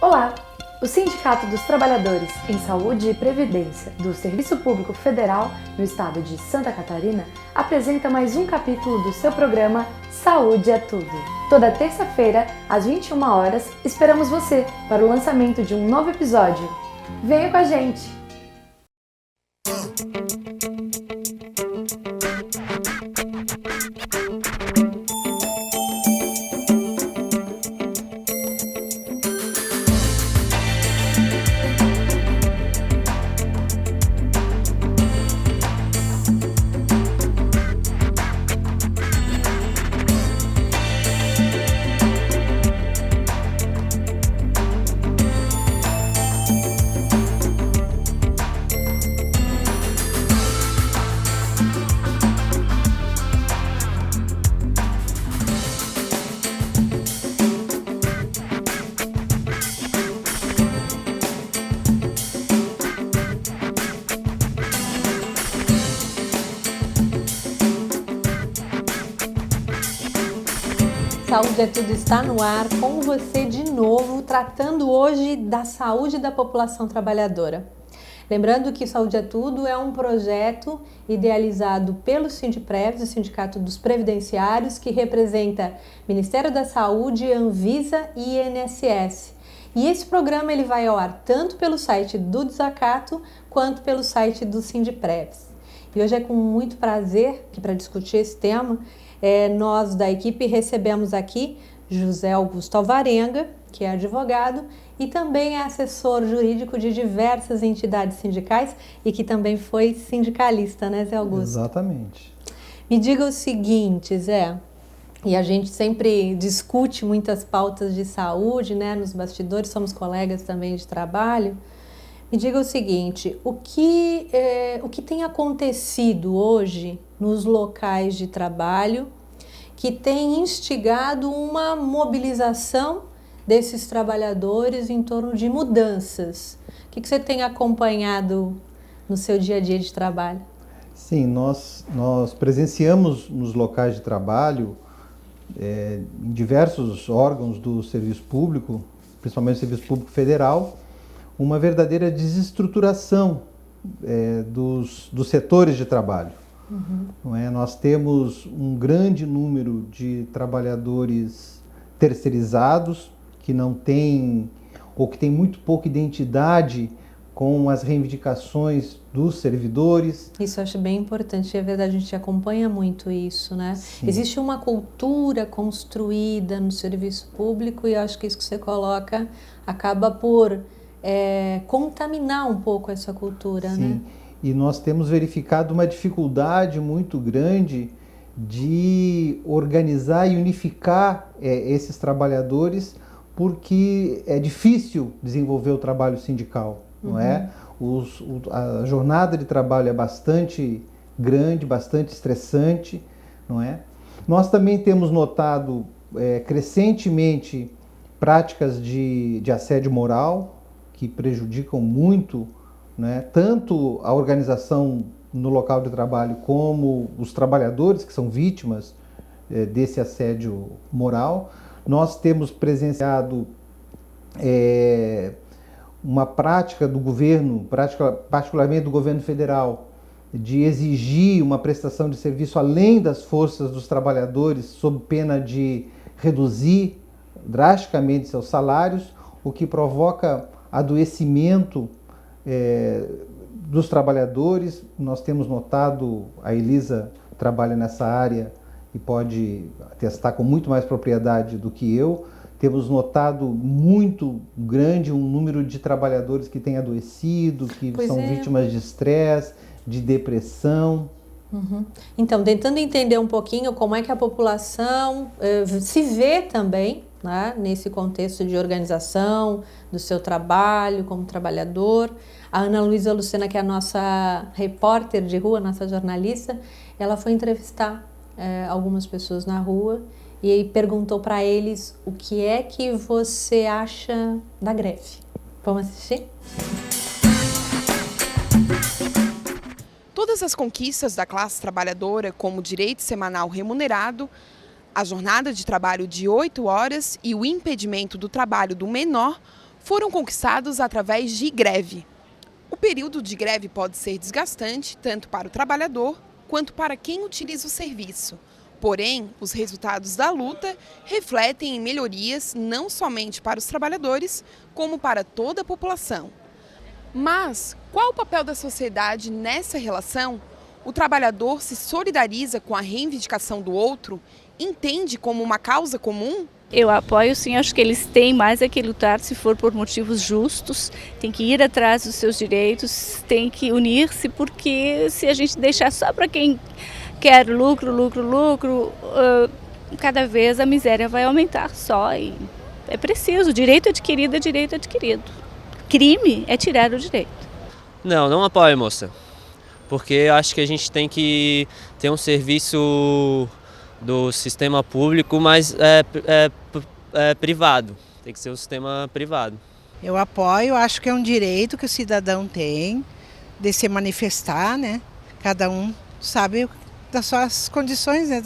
Olá! O Sindicato dos Trabalhadores em Saúde e Previdência do Serviço Público Federal no estado de Santa Catarina apresenta mais um capítulo do seu programa Saúde é Tudo. Toda terça-feira, às 21 horas, esperamos você para o lançamento de um novo episódio. Venha com a gente! Saúde é Tudo está no ar com você de novo, tratando hoje da saúde da população trabalhadora. Lembrando que Saúde é Tudo é um projeto idealizado pelo Sindiprév, o Sindicato dos Previdenciários, que representa Ministério da Saúde, Anvisa e INSS. E esse programa ele vai ao ar tanto pelo site do Desacato quanto pelo site do Sindiprév. E hoje é com muito prazer que para discutir esse tema, nós da equipe recebemos aqui José Augusto Alvarenga, que é advogado e também é assessor jurídico de diversas entidades sindicais e que também foi sindicalista, né, Zé Augusto? Exatamente. Me diga o seguinte, Zé, e a gente sempre discute muitas pautas de saúde, né, nos bastidores, somos colegas também de trabalho. Me diga o seguinte, o que tem acontecido hoje nos locais de trabalho que tem instigado uma mobilização desses trabalhadores em torno de mudanças? O que você tem acompanhado no seu dia a dia de trabalho? Sim, nós presenciamos nos locais de trabalho, em diversos órgãos do serviço público, principalmente o serviço público federal, uma verdadeira desestruturação dos setores de trabalho. Uhum. Não é? Nós temos um grande número de trabalhadores terceirizados que não têm ou que têm muito pouca identidade com as reivindicações dos servidores. Isso eu acho bem importante, é verdade, a gente acompanha muito isso, né? Sim. Existe uma cultura construída no serviço público e eu acho que isso que você coloca acaba por contaminar um pouco essa cultura, sim, né? E nós temos verificado uma dificuldade muito grande de organizar e unificar esses trabalhadores, porque é difícil desenvolver o trabalho sindical, não é? A jornada de trabalho é bastante grande, bastante estressante, não é? Nós também temos notado crescentemente práticas de assédio moral, que prejudicam muito, né, tanto a organização no local de trabalho como os trabalhadores que são vítimas desse assédio moral. Nós temos presenciado uma prática do governo, particularmente do governo federal, de exigir uma prestação de serviço além das forças dos trabalhadores, sob pena de reduzir drasticamente seus salários, o que provoca adoecimento dos trabalhadores. Nós temos notado, a Elisa trabalha nessa área e pode atestar com muito mais propriedade do que eu, temos notado muito grande um número de trabalhadores que têm adoecido, que são vítimas de estresse, de depressão. Uhum. Então, tentando entender um pouquinho como é que a população se vê também, né, nesse contexto de organização do seu trabalho como trabalhador. A Ana Luísa Lucena, que é a nossa repórter de rua, nossa jornalista, ela foi entrevistar algumas pessoas na rua e aí perguntou para eles o que é que você acha da greve. Vamos assistir? Todas as conquistas da classe trabalhadora, como o direito semanal remunerado, a jornada de trabalho de 8 horas e o impedimento do trabalho do menor foram conquistados através de greve. O período de greve pode ser desgastante tanto para o trabalhador quanto para quem utiliza o serviço. Porém, os resultados da luta refletem em melhorias não somente para os trabalhadores, como para toda a população. Mas qual o papel da sociedade nessa relação? O trabalhador se solidariza com a reivindicação do outro? Entende como uma causa comum? Eu apoio sim, acho que eles têm mais é que lutar se for por motivos justos, tem que ir atrás dos seus direitos, tem que unir-se, porque se a gente deixar só para quem quer lucro, cada vez a miséria vai aumentar só e é preciso, direito adquirido é direito adquirido. Crime é tirar o direito. Não apoio, moça, porque eu acho que a gente tem que ter um serviço do sistema público, mas privado, tem que ser um sistema privado. Eu apoio, acho que é um direito que o cidadão tem de se manifestar, né? Cada um sabe das suas condições, né?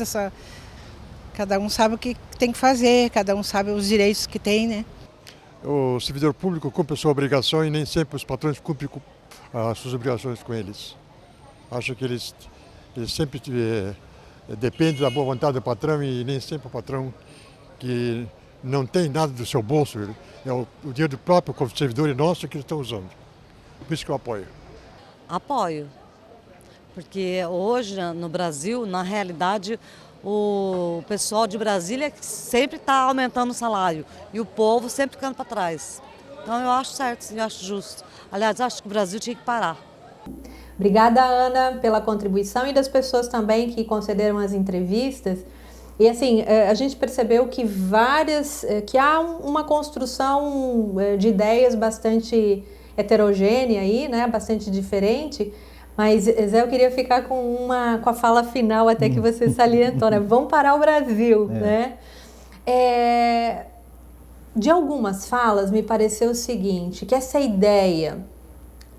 Cada um sabe o que tem que fazer, cada um sabe os direitos que tem, né? O servidor público cumpre a sua obrigação e nem sempre os patrões cumprem as suas obrigações com eles. Acho que eles sempre dependem da boa vontade do patrão e nem sempre o patrão que não tem nada do seu bolso, é o dinheiro do próprio servidor e nosso que eles estão usando. Por isso que eu apoio. Apoio, porque hoje no Brasil, na realidade, o pessoal de Brasília sempre está aumentando o salário e o povo sempre ficando para trás. Então eu acho certo, eu acho justo. Aliás, acho que o Brasil tinha que parar. Obrigada, Ana, pela contribuição e das pessoas também que concederam as entrevistas. E assim, a gente percebeu que que há uma construção de ideias bastante heterogênea aí, né, bastante diferente. Mas, Zé, eu queria ficar com a fala final até que você salientou, né? Vamos parar o Brasil, né? De algumas falas me pareceu o seguinte, que essa ideia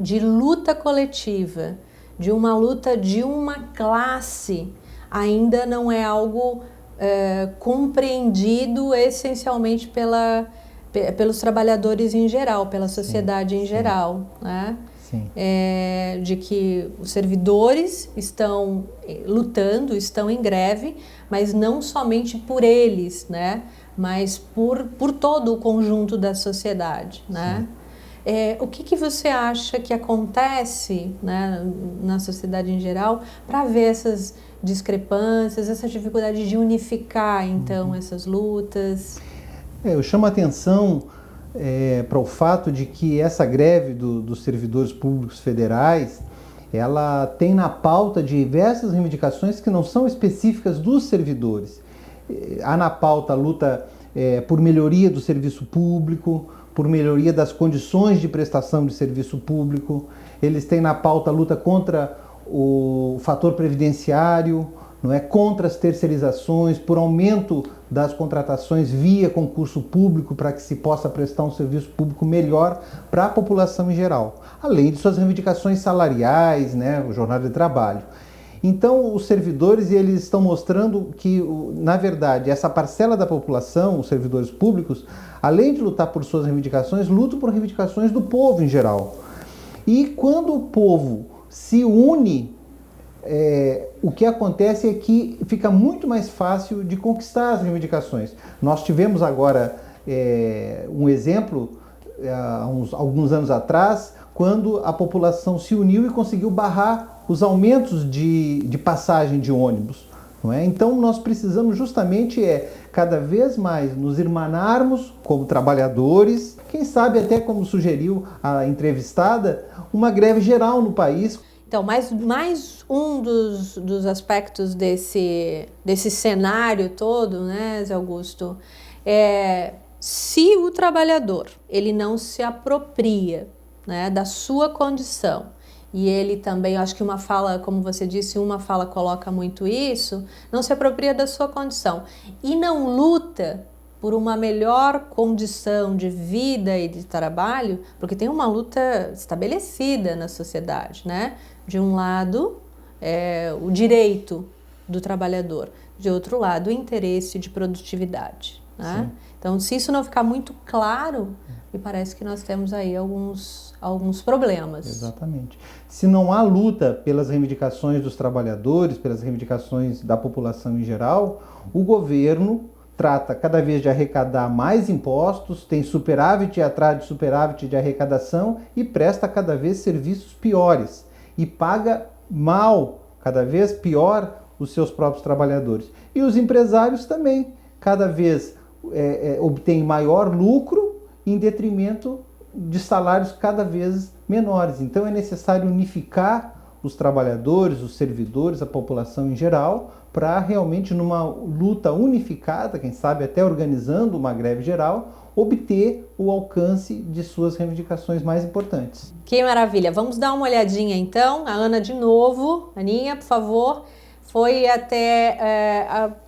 de luta coletiva, de uma luta de uma classe, ainda não é algo compreendido essencialmente pelos trabalhadores em geral, pela sociedade em geral, né? De que os servidores estão lutando, estão em greve, mas não somente por eles, né? Mas por todo o conjunto da sociedade, né? O que você acha que acontece, né, na sociedade em geral para ver essas discrepâncias, essa dificuldade de unificar, então, essas lutas? Eu chamo a atenção para o fato de que essa greve dos servidores públicos federais, ela tem na pauta diversas reivindicações que não são específicas dos servidores. Há na pauta a luta por melhoria do serviço público, por melhoria das condições de prestação de serviço público. Eles têm na pauta a luta contra o fator previdenciário, não é, contra as terceirizações, por aumento das contratações via concurso público para que se possa prestar um serviço público melhor para a população em geral, além de suas reivindicações salariais, né, o jornada de trabalho. Então, os servidores eles estão mostrando que, na verdade, essa parcela da população, os servidores públicos, além de lutar por suas reivindicações, lutam por reivindicações do povo em geral. E quando o povo se une, o que acontece é que fica muito mais fácil de conquistar as reivindicações. Nós tivemos agora um exemplo, alguns anos atrás, quando a população se uniu e conseguiu barrar os aumentos de passagem de ônibus. Não é? Então nós precisamos justamente cada vez mais nos irmanarmos como trabalhadores, quem sabe até como sugeriu a entrevistada, uma greve geral no país. Então, mais um dos aspectos desse cenário todo, né, Zé Augusto, se o trabalhador ele não se apropria, né, da sua condição, e ele também, acho que uma fala, como você disse, uma fala coloca muito isso, não se apropria da sua condição e não luta por uma melhor condição de vida e de trabalho, porque tem uma luta estabelecida na sociedade, né? De um lado, o direito do trabalhador, de outro lado, o interesse de produtividade, né? Então, se isso não ficar muito claro, me parece que nós temos aí alguns problemas. Exatamente. Se não há luta pelas reivindicações dos trabalhadores, pelas reivindicações da população em geral, o governo trata cada vez de arrecadar mais impostos, tem superávit atrás de superávit de arrecadação e presta cada vez serviços piores e paga mal, cada vez pior, os seus próprios trabalhadores. E os empresários também, cada vez obtêm maior lucro em detrimento de salários cada vez menores. Então é necessário unificar os trabalhadores, os servidores, a população em geral, para realmente numa luta unificada, quem sabe até organizando uma greve geral, obter o alcance de suas reivindicações mais importantes. Que maravilha! Vamos dar uma olhadinha então. A Ana de novo. Aninha, por favor. Foi até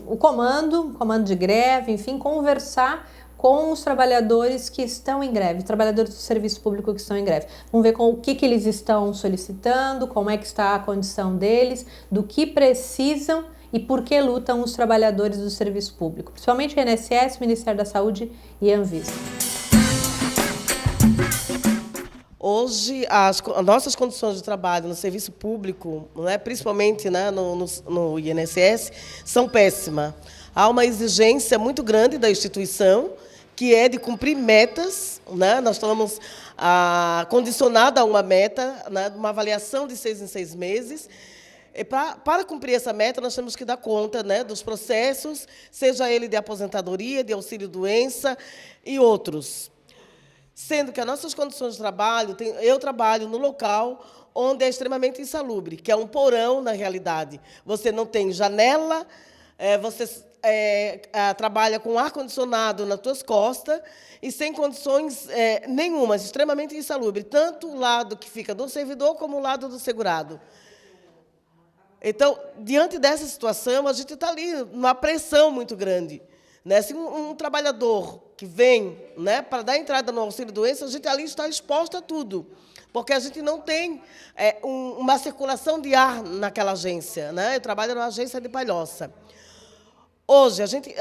o comando de greve, enfim, conversar com os trabalhadores que estão em greve, trabalhadores do serviço público que estão em greve. Vamos ver o que eles estão solicitando, como é que está a condição deles, do que precisam e por que lutam os trabalhadores do serviço público, principalmente o INSS, Ministério da Saúde e Anvisa. Hoje, as nossas condições de trabalho no serviço público, né, principalmente, né, no INSS, são péssimas. Há uma exigência muito grande da instituição, que é de cumprir metas, né? Nós estamos condicionados a uma meta, né, uma avaliação de 6 em 6 meses. E para cumprir essa meta, nós temos que dar conta, né, dos processos, seja ele de aposentadoria, de auxílio-doença e outros. Sendo que as nossas condições de trabalho, eu trabalho no local onde é extremamente insalubre, que é um porão, na realidade. Você não tem janela, você trabalha com ar-condicionado nas suas costas e sem condições nenhumas, extremamente insalubre, tanto o lado que fica do servidor como o lado do segurado. Então, diante dessa situação, a gente está ali numa pressão muito grande. Né? Se um trabalhador que vem, né, para dar entrada no auxílio-doença, a gente ali está exposto a tudo, porque a gente não tem uma circulação de ar naquela agência. Né? Eu trabalho numa agência de Palhoça. Hoje, a gente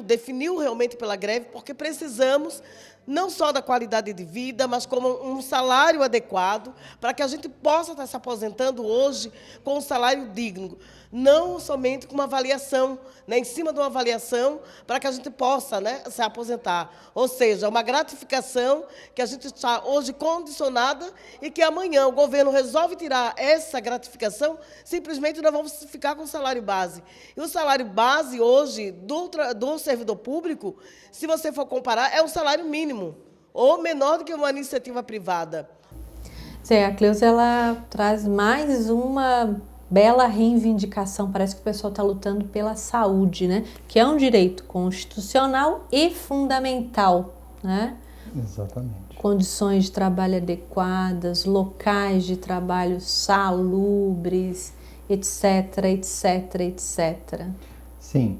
definiu realmente pela greve, porque precisamos não só da qualidade de vida, mas como um salário adequado, para que a gente possa estar se aposentando hoje com um salário digno, não somente com uma avaliação, né, em cima de uma avaliação, para que a gente possa, né, se aposentar. Ou seja, uma gratificação que a gente está hoje condicionada e que amanhã o governo resolve tirar essa gratificação, simplesmente nós vamos ficar com o salário base. E o salário base hoje do servidor público, se você for comparar, é um salário mínimo, ou menor do que uma iniciativa privada. A Cleusa, ela traz mais uma bela reivindicação. Parece que o pessoal está lutando pela saúde, né? Que é um direito constitucional e fundamental, né? Exatamente. Condições de trabalho adequadas, locais de trabalho salubres, etc, etc, etc. Sim.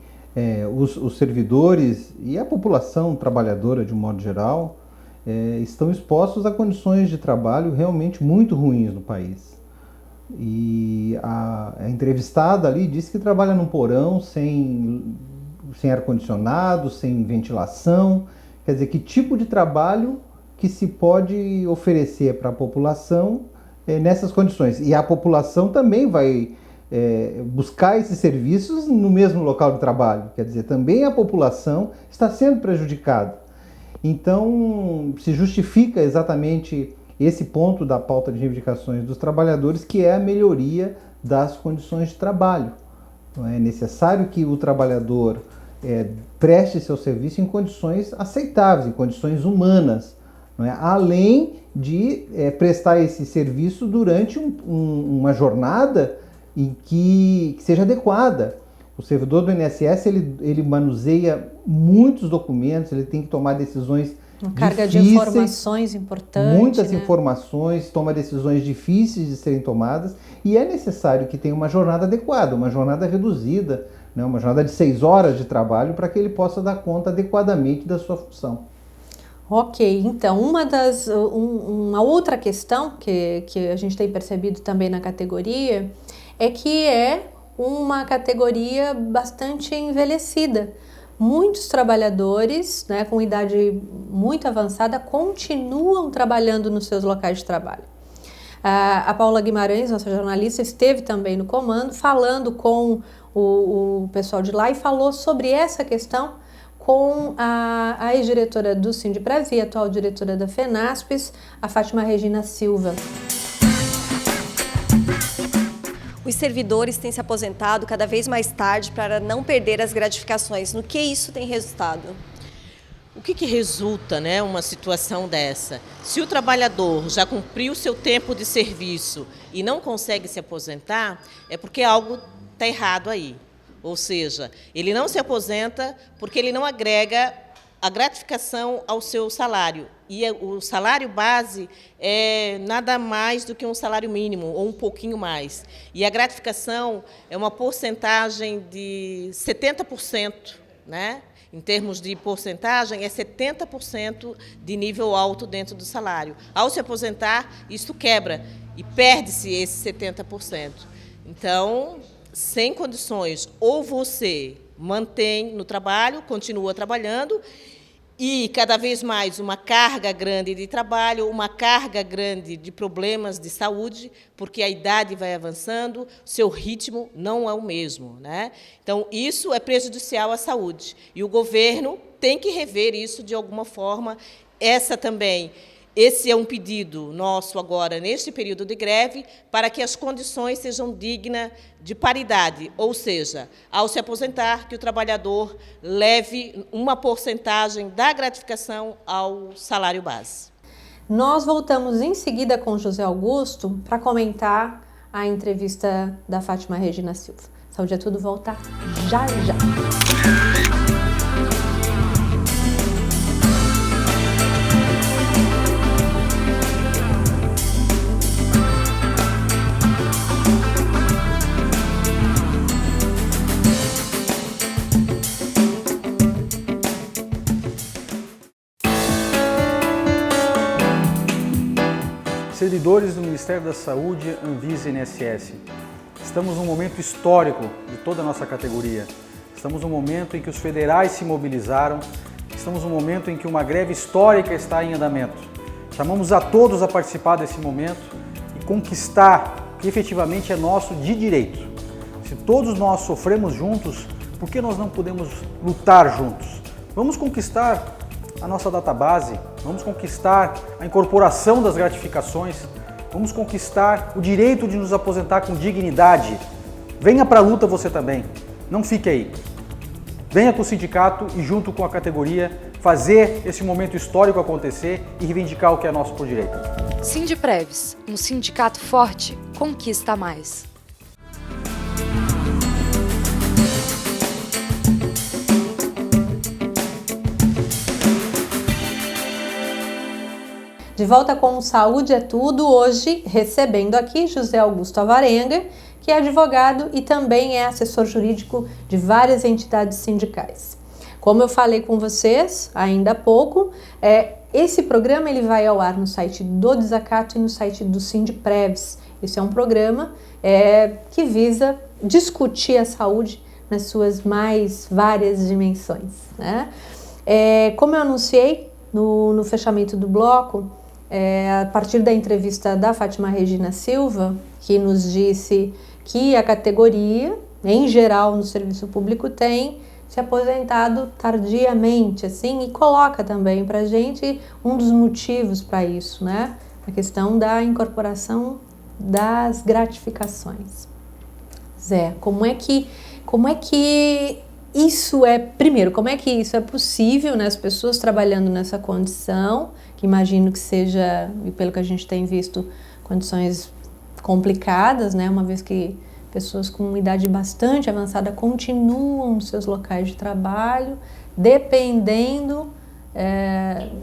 Os servidores e a população trabalhadora, de um modo geral, estão expostos a condições de trabalho realmente muito ruins no país. E a entrevistada ali disse que trabalha num porão sem ar-condicionado, sem ventilação. Quer dizer, que tipo de trabalho que se pode oferecer para a população nessas condições? E a população também vai buscar esses serviços no mesmo local de trabalho. Quer dizer, também a população está sendo prejudicada. Então, se justifica exatamente esse ponto da pauta de reivindicações dos trabalhadores, que é a melhoria das condições de trabalho. Não é necessário que o trabalhador preste seu serviço em condições aceitáveis, em condições humanas, não é? Além de prestar esse serviço durante uma jornada em que seja adequada. O servidor do INSS, ele manuseia muitos documentos, ele tem que tomar decisões uma carga de informações importantes. Muitas informações, toma decisões difíceis de serem tomadas, e é necessário que tenha uma jornada adequada, uma jornada reduzida, né, uma jornada de 6 horas de trabalho, para que ele possa dar conta adequadamente da sua função. Ok, então uma outra questão que a gente tem percebido também na categoria é que é uma categoria bastante envelhecida. muitos trabalhadores, né, com idade muito avançada continuam trabalhando nos seus locais de trabalho. A Paula Guimarães, nossa jornalista, esteve também no comando, falando com o pessoal de lá e falou sobre essa questão com a ex-diretora do Sindprev e atual diretora da FENASPES, a Fátima Regina Silva. Os servidores têm se aposentado cada vez mais tarde para não perder as gratificações. No que isso tem resultado? O que resulta, né, uma situação dessa? Se o trabalhador já cumpriu seu tempo de serviço e não consegue se aposentar, é porque algo está errado aí. Ou seja, ele não se aposenta porque ele não agrega a gratificação ao seu salário. E o salário base é nada mais do que um salário mínimo, ou um pouquinho mais. E a gratificação é uma porcentagem de 70%, né? Em termos de porcentagem, é 70% de nível alto dentro do salário. Ao se aposentar, isso quebra e perde-se esse 70%. Então, sem condições, ou você mantém no trabalho, continua trabalhando, e cada vez mais uma carga grande de trabalho, uma carga grande de problemas de saúde, porque a idade vai avançando, seu ritmo não é o mesmo, né? Então, isso é prejudicial à saúde. E o governo tem que rever isso de alguma forma. Esse é um pedido nosso agora, neste período de greve, para que as condições sejam dignas de paridade, ou seja, ao se aposentar, que o trabalhador leve uma porcentagem da gratificação ao salário base. Nós voltamos em seguida com José Augusto para comentar a entrevista da Fátima Regina Silva. Saúde é Tudo volta já já. Servidores do Ministério da Saúde, Anvisa e INSS. Estamos num momento histórico de toda a nossa categoria. Estamos num momento em que os federais se mobilizaram. Estamos num momento em que uma greve histórica está em andamento. Chamamos a todos a participar desse momento e conquistar o que efetivamente é nosso de direito. Se todos nós sofremos juntos, por que nós não podemos lutar juntos? Vamos conquistar a nossa database, vamos conquistar a incorporação das gratificações, vamos conquistar o direito de nos aposentar com dignidade. Venha para a luta você também, não fique aí. Venha com o sindicato e junto com a categoria fazer esse momento histórico acontecer e reivindicar o que é nosso por direito. Sindprevs, um sindicato forte, conquista mais. De volta com Saúde é Tudo, hoje recebendo aqui José Augusto Alvarenga, que é advogado e também é assessor jurídico de várias entidades sindicais. Como eu falei com vocês ainda há pouco, esse programa ele vai ao ar no site do Desacato e no site do Sindprevs. Esse é um programa que visa discutir a saúde nas suas mais várias dimensões, né? Como eu anunciei no fechamento do bloco, a partir da entrevista da Fátima Regina Silva, que nos disse que a categoria, em geral, no serviço público, tem se aposentado tardiamente, assim, e coloca também para a gente um dos motivos para isso, né? A questão da incorporação das gratificações. Zé, como é que isso é, primeiro, como é que isso é possível, né? As pessoas trabalhando nessa condição, que imagino que seja, e pelo que a gente tem visto, condições complicadas, né? Uma vez que pessoas com idade bastante avançada continuam nos seus locais de trabalho, dependendo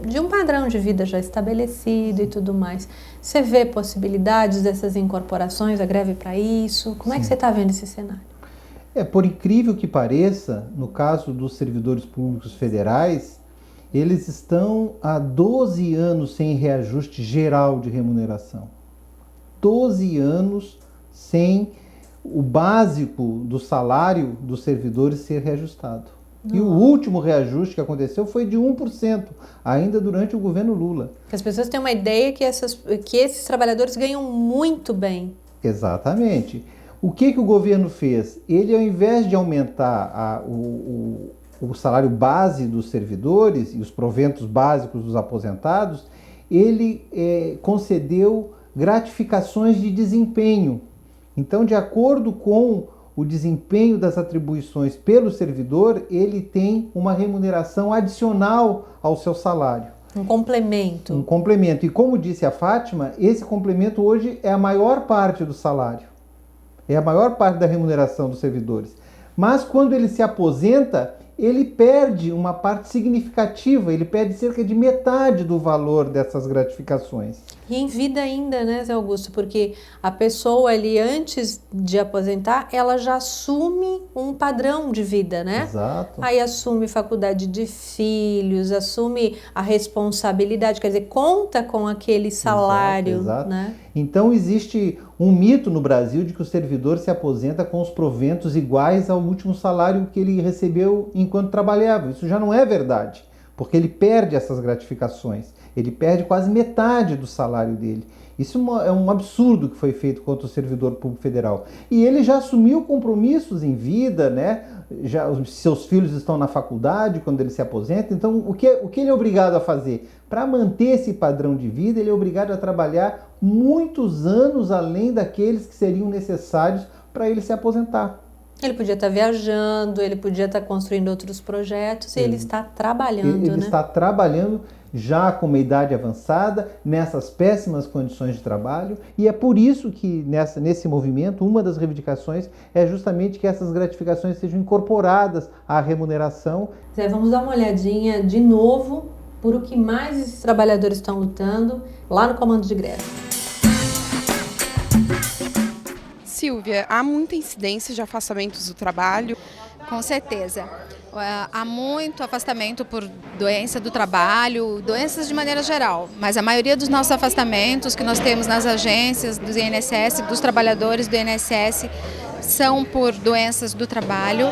de um padrão de vida já estabelecido e tudo mais. Você vê possibilidades dessas incorporações, a greve para isso? Como é que você está vendo esse cenário? Por incrível que pareça, no caso dos servidores públicos federais, eles estão há 12 anos sem reajuste geral de remuneração. 12 anos sem o básico do salário dos servidores ser reajustado. E o último reajuste que aconteceu foi de 1%, ainda durante o governo Lula. As pessoas têm uma ideia que esses trabalhadores ganham muito bem. Exatamente. O que o governo fez? Ele, ao invés de aumentar o salário base dos servidores e os proventos básicos dos aposentados, ele concedeu gratificações de desempenho. Então, de acordo com o desempenho das atribuições pelo servidor, ele tem uma remuneração adicional ao seu salário. Um complemento. Um complemento. E como disse a Fátima, esse complemento hoje é a maior parte do salário. É a maior parte da remuneração dos servidores. Mas quando ele se aposenta, ele perde uma parte significativa, ele perde cerca de metade do valor dessas gratificações. E em vida ainda, né, Zé Augusto? Porque a pessoa ali, antes de aposentar, ela já assume um padrão de vida, né? Exato. Aí assume faculdade de filhos, assume a responsabilidade, quer dizer, conta com aquele salário, exato. Né? Então existe um mito no Brasil de que o servidor se aposenta com os proventos iguais ao último salário que ele recebeu enquanto trabalhava. Isso já não é verdade, porque ele perde essas gratificações. Ele perde quase metade do salário dele. Isso é um absurdo que foi feito contra o servidor público federal. E ele já assumiu compromissos em vida, né? Já, seus filhos estão na faculdade quando ele se aposenta. Então, o que ele é obrigado a fazer? Para manter esse padrão de vida, ele é obrigado a trabalhar muitos anos além daqueles que seriam necessários para ele se aposentar. Ele podia estar viajando, ele podia estar construindo outros projetos, e ele está trabalhando, ele né? está trabalhando já com uma idade avançada, nessas péssimas condições de trabalho, e é por isso que nesse movimento, uma das reivindicações é justamente que essas gratificações sejam incorporadas à remuneração. Zé, vamos dar uma olhadinha de novo por o que mais esses trabalhadores estão lutando lá no comando de greve. Silvia, há muita incidência de afastamentos do trabalho? Com certeza. Há muito afastamento por doença do trabalho, doenças de maneira geral, mas a maioria dos nossos afastamentos que nós temos nas agências do INSS, dos trabalhadores do INSS, são por doenças do trabalho.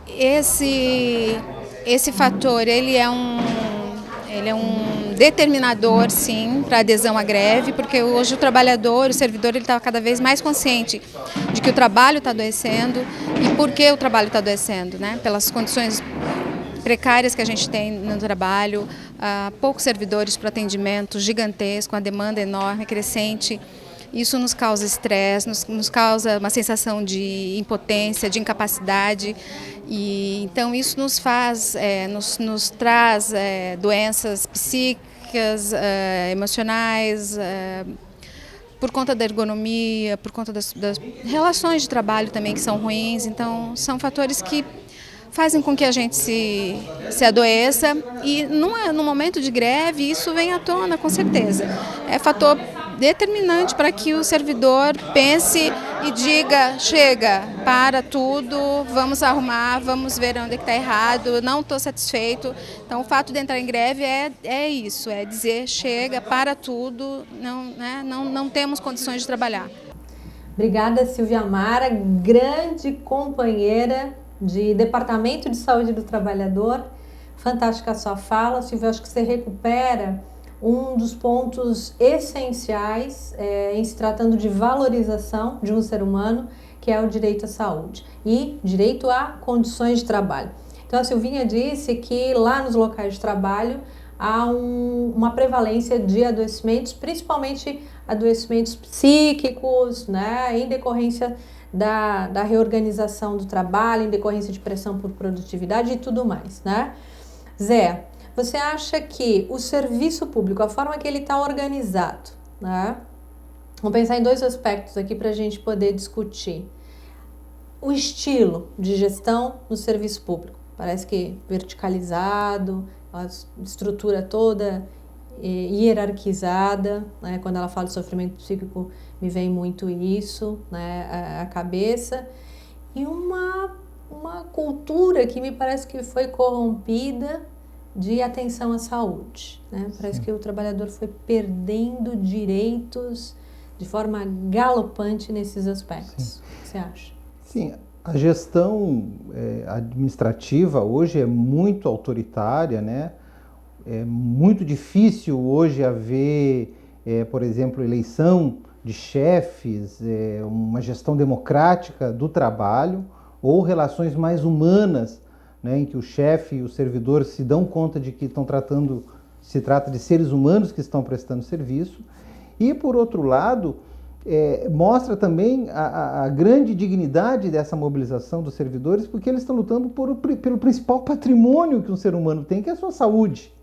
Esse fator, ele é um determinador, sim, para adesão à greve, porque hoje o trabalhador, o servidor, ele está cada vez mais consciente de que o trabalho está adoecendo. E por que o trabalho está adoecendo, né? Pelas condições precárias que a gente tem no trabalho, poucos servidores para atendimento gigantesco, a demanda enorme, crescente. Isso nos causa estresse, nos causa uma sensação de impotência, de incapacidade. E então isso nos faz, nos traz doenças psíquicas, emocionais, por conta da ergonomia, por conta das relações de trabalho também que são ruins. Então são fatores que fazem com que a gente se adoeça, e no momento de greve isso vem à tona, com certeza. É fator determinante para que o servidor pense e diga: chega, para tudo, vamos arrumar, vamos ver onde está errado, não estou satisfeito. Então o fato de entrar em greve é isso, é dizer: chega, para tudo, não temos condições de trabalhar. Obrigada, Silvia Amara, grande companheira de Departamento de Saúde do Trabalhador. Fantástica a sua fala, Silvia. Acho que você recupera um dos pontos essenciais em se tratando de valorização de um ser humano, que é o direito à saúde e direito a condições de trabalho. Então a Silvinha disse que lá nos locais de trabalho há uma prevalência de adoecimentos, principalmente adoecimentos psíquicos, né, em decorrência da reorganização do trabalho, em decorrência de pressão por produtividade e tudo mais, né? Zé, você acha que o serviço público, a forma que ele está organizado, né? Vamos pensar em dois aspectos aqui para a gente poder discutir. O estilo de gestão no serviço público, parece que verticalizado, a estrutura toda hierarquizada, né? Quando ela fala de sofrimento psíquico, me vem muito isso, né, à cabeça. E uma cultura que me parece que foi corrompida de atenção à saúde, né? Parece que o trabalhador foi perdendo direitos de forma galopante nesses aspectos. Sim. O que você acha? Sim, A gestão administrativa hoje é muito autoritária, né? É muito difícil hoje haver, por exemplo, eleição de chefes, uma gestão democrática do trabalho ou relações mais humanas, né, em que o chefe e o servidor se dão conta de que se trata de seres humanos que estão prestando serviço. E, por outro lado, mostra também a grande dignidade dessa mobilização dos servidores, porque eles estão lutando pelo principal patrimônio que um ser humano tem, que é a sua saúde.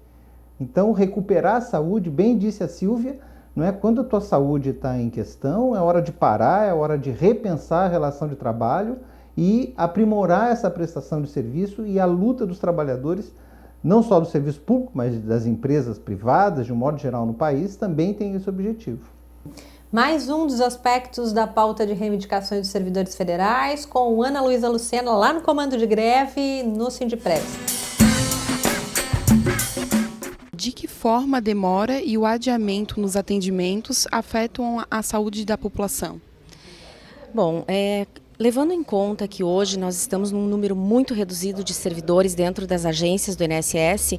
Então, recuperar a saúde, bem disse a Silvia, não é? Quando a tua saúde está em questão, é hora de parar, é hora de repensar a relação de trabalho e aprimorar essa prestação de serviço, e a luta dos trabalhadores, não só do serviço público, mas das empresas privadas, de um modo geral no país, também tem esse objetivo. Mais um dos aspectos da pauta de reivindicações dos servidores federais, com Ana Luísa Lucena, lá no comando de greve, no Sindipres. De que forma a demora e o adiamento nos atendimentos afetam a saúde da população? Bom, levando em conta que hoje nós estamos num número muito reduzido de servidores dentro das agências do INSS,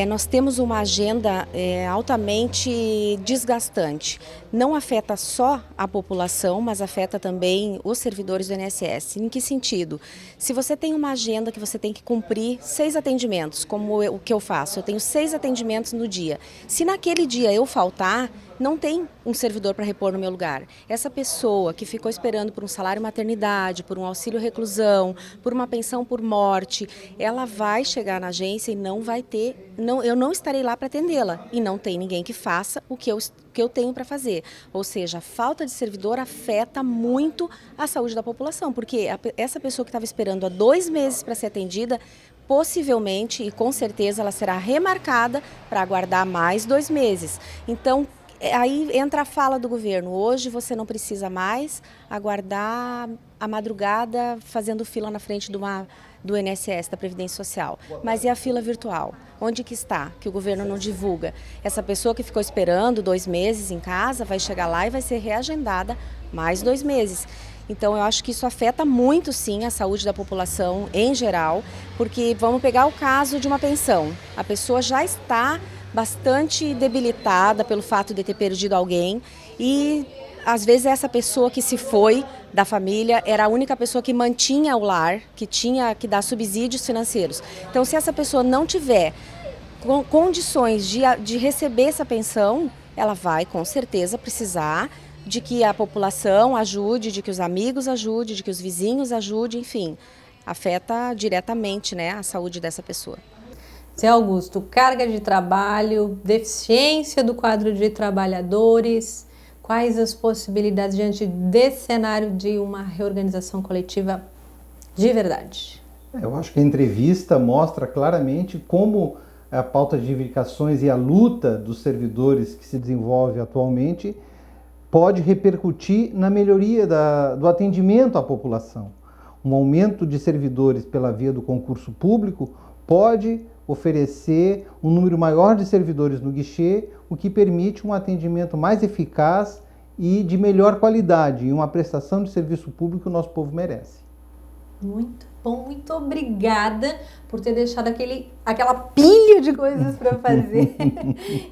nós temos uma agenda altamente desgastante. Não afeta só a população, mas afeta também os servidores do INSS. Em que sentido? Se você tem uma agenda que você tem que cumprir 6 atendimentos, como o que eu faço, eu tenho 6 atendimentos no dia. Se naquele dia eu faltar, não tem um servidor para repor no meu lugar. Essa pessoa que ficou esperando por um salário maternidade, por um auxílio reclusão, por uma pensão por morte, ela vai chegar na agência e não vai ter, eu não estarei lá para atendê-la. E não tem ninguém que faça o que eu tenho para fazer. Ou seja, a falta de servidor afeta muito a saúde da população, porque essa pessoa que estava esperando há 2 meses para ser atendida, possivelmente e com certeza ela será remarcada para aguardar mais 2 meses. Então, aí entra a fala do governo. Hoje você não precisa mais aguardar a madrugada fazendo fila na frente do INSS, da Previdência Social. Mas e a fila virtual? Onde que está? Que o governo não divulga. Essa pessoa que ficou esperando 2 meses em casa vai chegar lá e vai ser reagendada mais 2 meses. Então eu acho que isso afeta muito sim a saúde da população em geral, porque vamos pegar o caso de uma pensão. A pessoa já está bastante debilitada pelo fato de ter perdido alguém e às vezes essa pessoa que se foi da família era a única pessoa que mantinha o lar, que tinha que dar subsídios financeiros. Então se essa pessoa não tiver condições de receber essa pensão, ela vai com certeza precisar de que a população ajude, de que os amigos ajudem, de que os vizinhos ajudem, enfim, afeta diretamente, né, a saúde dessa pessoa. Zé Augusto, carga de trabalho, deficiência do quadro de trabalhadores, quais as possibilidades diante desse cenário de uma reorganização coletiva de verdade? Eu acho que a entrevista mostra claramente como a pauta de reivindicações e a luta dos servidores que se desenvolve atualmente pode repercutir na melhoria do atendimento à população. Um aumento de servidores pela via do concurso público pode oferecer um número maior de servidores no guichê, o que permite um atendimento mais eficaz e de melhor qualidade, e uma prestação de serviço público que o nosso povo merece. Muito bom, muito obrigada por ter deixado aquela pilha de coisas para fazer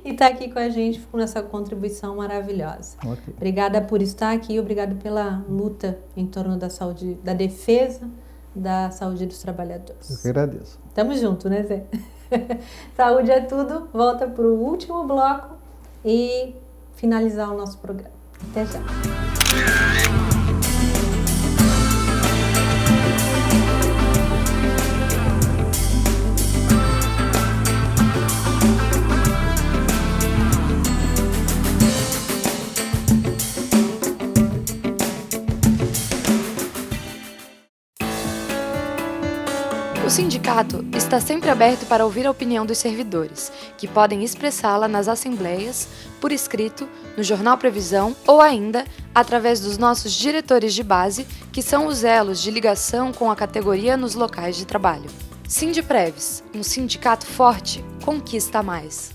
e estar aqui com a gente com essa contribuição maravilhosa. Okay. Obrigada por estar aqui, obrigada pela luta em torno da saúde, da defesa da saúde dos trabalhadores. Eu que agradeço. Tamo junto, né, Zé? Saúde é tudo. Volta para o último bloco e finalizar o nosso programa. Até já. O sindicato está sempre aberto para ouvir a opinião dos servidores, que podem expressá-la nas assembleias, por escrito, no Jornal Previsão ou ainda através dos nossos diretores de base, que são os elos de ligação com a categoria nos locais de trabalho. Sindipreves, um sindicato forte, conquista mais.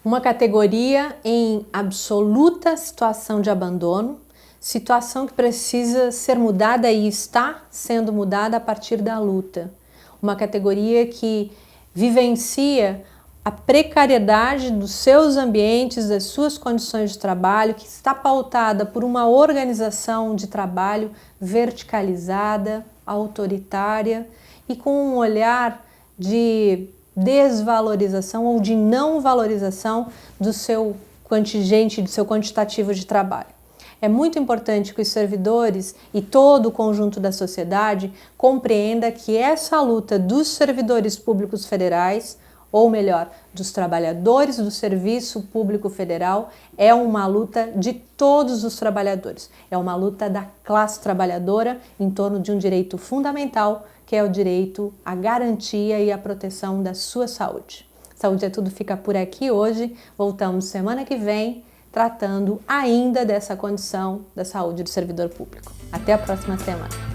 Uma categoria em absoluta situação de abandono, situação que precisa ser mudada e está sendo mudada a partir da luta. Uma categoria que vivencia a precariedade dos seus ambientes, das suas condições de trabalho, que está pautada por uma organização de trabalho verticalizada, autoritária e com um olhar de desvalorização ou de não valorização do seu contingente, do seu quantitativo de trabalho. É muito importante que os servidores e todo o conjunto da sociedade compreenda que essa luta dos servidores públicos federais, ou melhor, dos trabalhadores do Serviço Público Federal, é uma luta de todos os trabalhadores. É uma luta da classe trabalhadora em torno de um direito fundamental, que é o direito à garantia e à proteção da sua saúde. Saúde é Tudo fica por aqui hoje. Voltamos semana que vem, tratando ainda dessa condição da saúde do servidor público. Até a próxima semana.